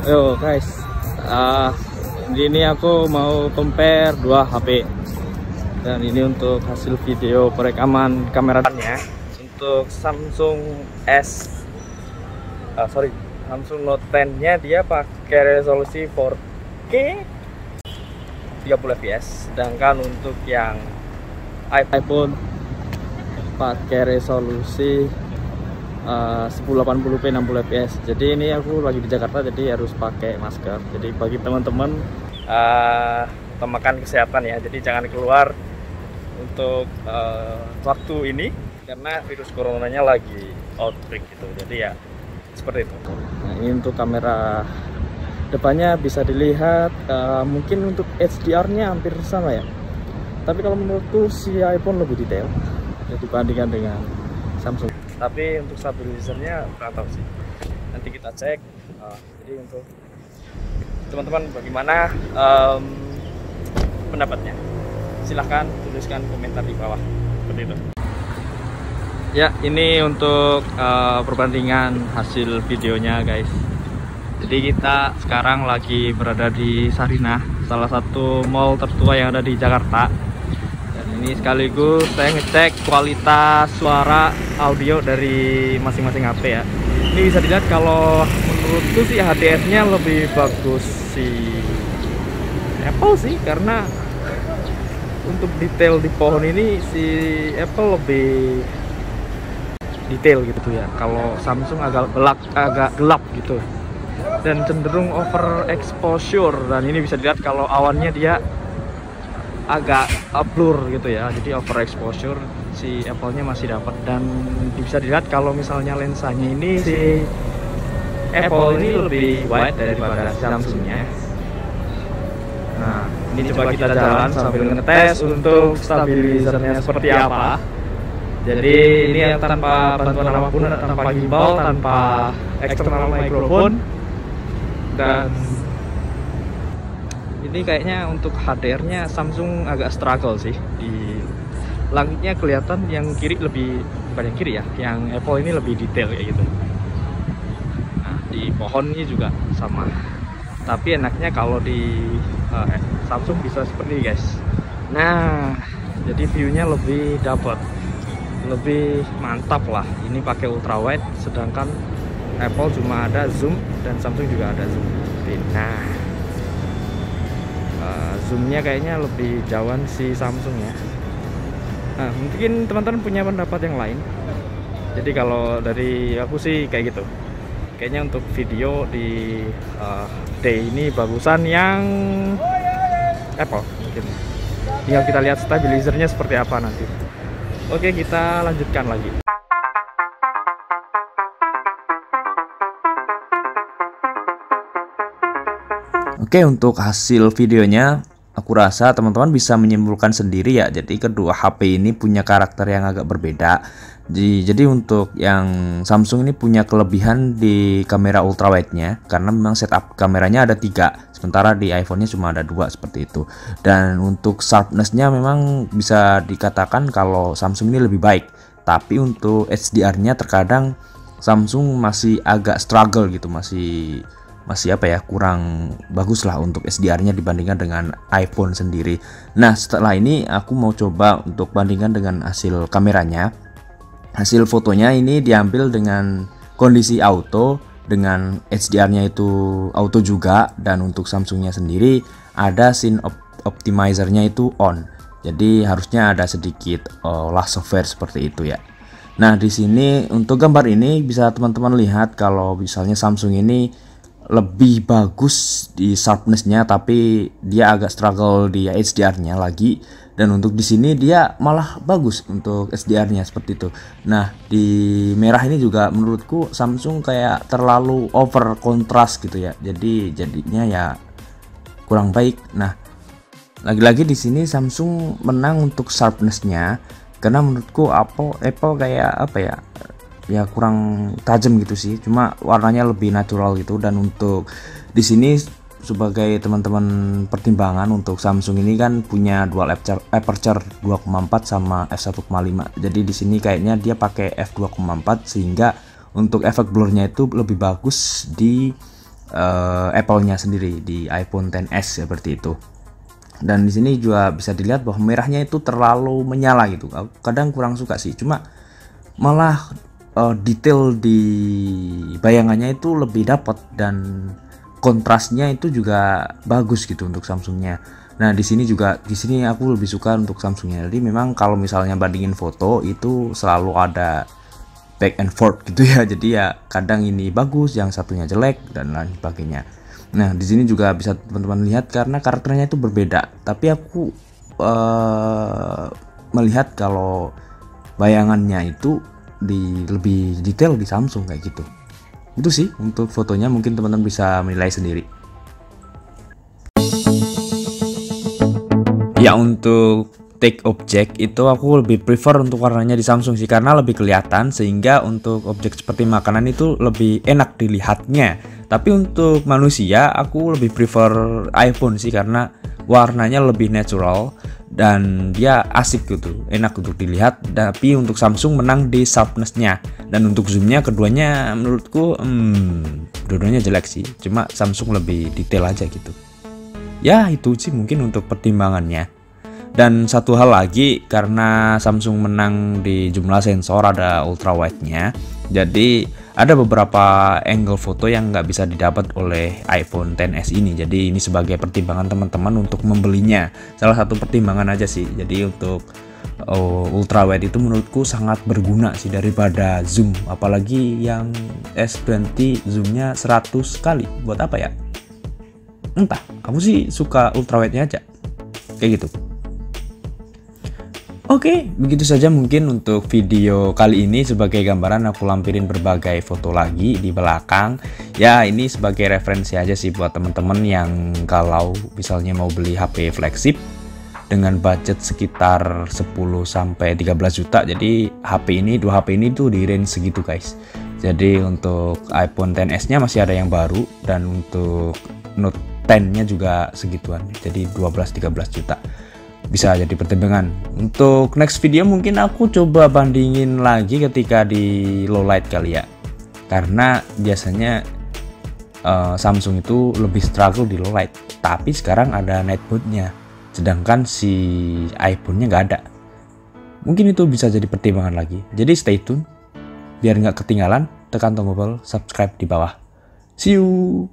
Yo guys, ini aku mau compare dua HP dan ini untuk hasil video perekaman kameranya untuk Samsung Samsung Note 10 nya dia pakai resolusi 4K 30 fps, sedangkan untuk yang iPhone pakai resolusi 1080p 60 fps. Jadi ini aku lagi di Jakarta, jadi harus pakai masker. Jadi bagi teman-teman utamakan kesehatan ya, jadi jangan keluar untuk waktu ini karena virus coronanya lagi outbreak gitu. Jadi ya seperti itu. Nah, ini untuk kamera depannya bisa dilihat, mungkin untuk HDR-nya hampir sama ya. Tapi kalau menurutku si iPhone lebih detail dibandingkan dengan Samsung. Tapi untuk stabilizernya kurang tahu sih, nanti kita cek. Jadi untuk teman-teman bagaimana pendapatnya, silahkan tuliskan komentar di bawah seperti itu. Ya, ini untuk perbandingan hasil videonya guys. Jadi kita sekarang lagi berada di Sarinah, salah satu mall tertua yang ada di Jakarta. Ini sekaligus saya ngecek kualitas suara audio dari masing-masing HP ya. Ini bisa dilihat kalau menurutku sih HDR-nya lebih bagus si Apple sih, karena untuk detail di pohon ini si Apple lebih detail gitu ya. Kalau Samsung agak gelap gitu dan cenderung over exposure, dan ini bisa dilihat kalau awannya dia agak blur gitu ya, jadi overexposure si Apple-nya masih dapat. Dan bisa dilihat kalau misalnya lensanya ini si Apple ini lebih wide daripada Samsungnya. Nah, ini coba kita jalan sambil ngetes untuk stabilizernya seperti apa. Jadi ini tanpa bantuan apapun, tanpa gimbal, tanpa external microphone. Dan ini kayaknya untuk HDR-nya Samsung agak struggle sih. Di langitnya kelihatan yang kiri lebih, bukan yang kiri ya, yang Apple ini lebih detail kayak gitu. Nah, di pohonnya juga sama. Tapi enaknya kalau di Samsung bisa seperti ini guys. Nah, jadi view-nya lebih dapat, lebih mantap lah. Ini pakai ultra wide, sedangkan Apple cuma ada zoom dan Samsung juga ada zoom. Nah, zoomnya kayaknya lebih jauhan si Samsung ya. Nah, mungkin teman-teman punya pendapat yang lain. Jadi kalau dari aku sih kayak gitu. Kayaknya untuk video di day ini bagusan yang Apple mungkin. Tinggal kita lihat stabilizernya seperti apa nanti. Oke, kita lanjutkan lagi. Oke, untuk hasil videonya aku rasa teman-teman bisa menyimpulkan sendiri ya. Jadi kedua HP ini punya karakter yang agak berbeda. Jadi untuk yang Samsung ini punya kelebihan di kamera ultrawide-nya, karena memang setup kameranya ada 3, sementara di iPhone-nya cuma ada 2 seperti itu. Dan untuk sharpness-nya memang bisa dikatakan kalau Samsung ini lebih baik. Tapi untuk HDR-nya terkadang Samsung masih agak struggle gitu, masih apa ya, kurang bagus lah untuk HDR-nya dibandingkan dengan iPhone sendiri. Nah, setelah ini aku mau coba untuk bandingkan dengan hasil kameranya. Hasil fotonya ini diambil dengan kondisi auto, dengan HDR-nya itu auto juga, dan untuk Samsungnya sendiri ada scene optimizer-nya itu on. Jadi harusnya ada sedikit loss software seperti itu ya. Nah, di sini untuk gambar ini bisa teman-teman lihat kalau misalnya Samsung ini lebih bagus di sharpness-nya, tapi dia agak struggle di HDR-nya lagi. Dan untuk di sini dia malah bagus untuk HDR-nya seperti itu. Nah, di merah ini juga menurutku Samsung kayak terlalu over kontras gitu ya. Jadinya ya kurang baik. Nah, lagi-lagi di sini Samsung menang untuk sharpness-nya, karena menurutku Apple kayak apa ya kurang tajam gitu sih, cuma warnanya lebih natural gitu. Dan untuk di sini sebagai teman-teman pertimbangan, untuk Samsung ini kan punya dual aperture 2,4 sama f1,5. Jadi di sini kayaknya dia pakai f2,4 sehingga untuk efek blurnya itu lebih bagus di Apple-nya sendiri di iPhone XS seperti itu. Dan di sini juga bisa dilihat bahwa merahnya itu terlalu menyala gitu. Kadang kurang suka sih, cuma malah detail di bayangannya itu lebih dapat dan kontrasnya itu juga bagus gitu untuk Samsungnya. Nah di sini aku lebih suka untuk Samsungnya. Jadi memang kalau misalnya bandingin foto itu selalu ada back and forth gitu ya. Jadi ya kadang ini bagus, yang satunya jelek dan lain sebagainya. Nah di sini juga bisa teman-teman lihat karena karakternya itu berbeda. Tapi aku melihat kalau bayangannya itu lebih detail di Samsung kayak gitu. Itu sih untuk fotonya, mungkin teman-teman bisa menilai sendiri. Ya untuk take object itu aku lebih prefer untuk warnanya di Samsung sih, karena lebih kelihatan, sehingga untuk objek seperti makanan itu lebih enak dilihatnya. Tapi untuk manusia aku lebih prefer iPhone sih, karena warnanya lebih natural dan dia asik gitu, enak untuk dilihat. Tapi untuk Samsung menang di sharpness-nya, dan untuk zoomnya keduanya menurutku dua-duanya jelek sih, cuma Samsung lebih detail aja gitu. Ya itu sih mungkin untuk pertimbangannya. Dan satu hal lagi, karena Samsung menang di jumlah sensor, ada ultra wide-nya, jadi ada beberapa angle foto yang nggak bisa didapat oleh iPhone XS ini. Jadi ini sebagai pertimbangan teman-teman untuk membelinya, salah satu pertimbangan aja sih. Jadi untuk ultra wide itu menurutku sangat berguna sih daripada zoom, apalagi yang S20 zoomnya 100 kali. Buat apa ya? Entah, aku sih suka ultra wide-nya aja kayak gitu. Oke, begitu saja mungkin untuk video kali ini. Sebagai gambaran aku lampirin berbagai foto lagi di belakang. Ya ini sebagai referensi aja sih buat teman-teman yang kalau misalnya mau beli HP flagship dengan budget sekitar 10-13 juta. Jadi dua HP ini tuh di range segitu guys. Jadi untuk iPhone XS nya masih ada yang baru, dan untuk Note 10 nya juga segituan. Jadi 12-13 juta. Bisa jadi pertimbangan. Untuk next video mungkin aku coba bandingin lagi ketika di low light kali ya, karena biasanya Samsung itu lebih struggle di low light, tapi sekarang ada night mode-nya, sedangkan si iPhone-nya nggak ada. Mungkin itu bisa jadi pertimbangan lagi. Jadi stay tune biar nggak ketinggalan. Tekan tombol subscribe di bawah. See you.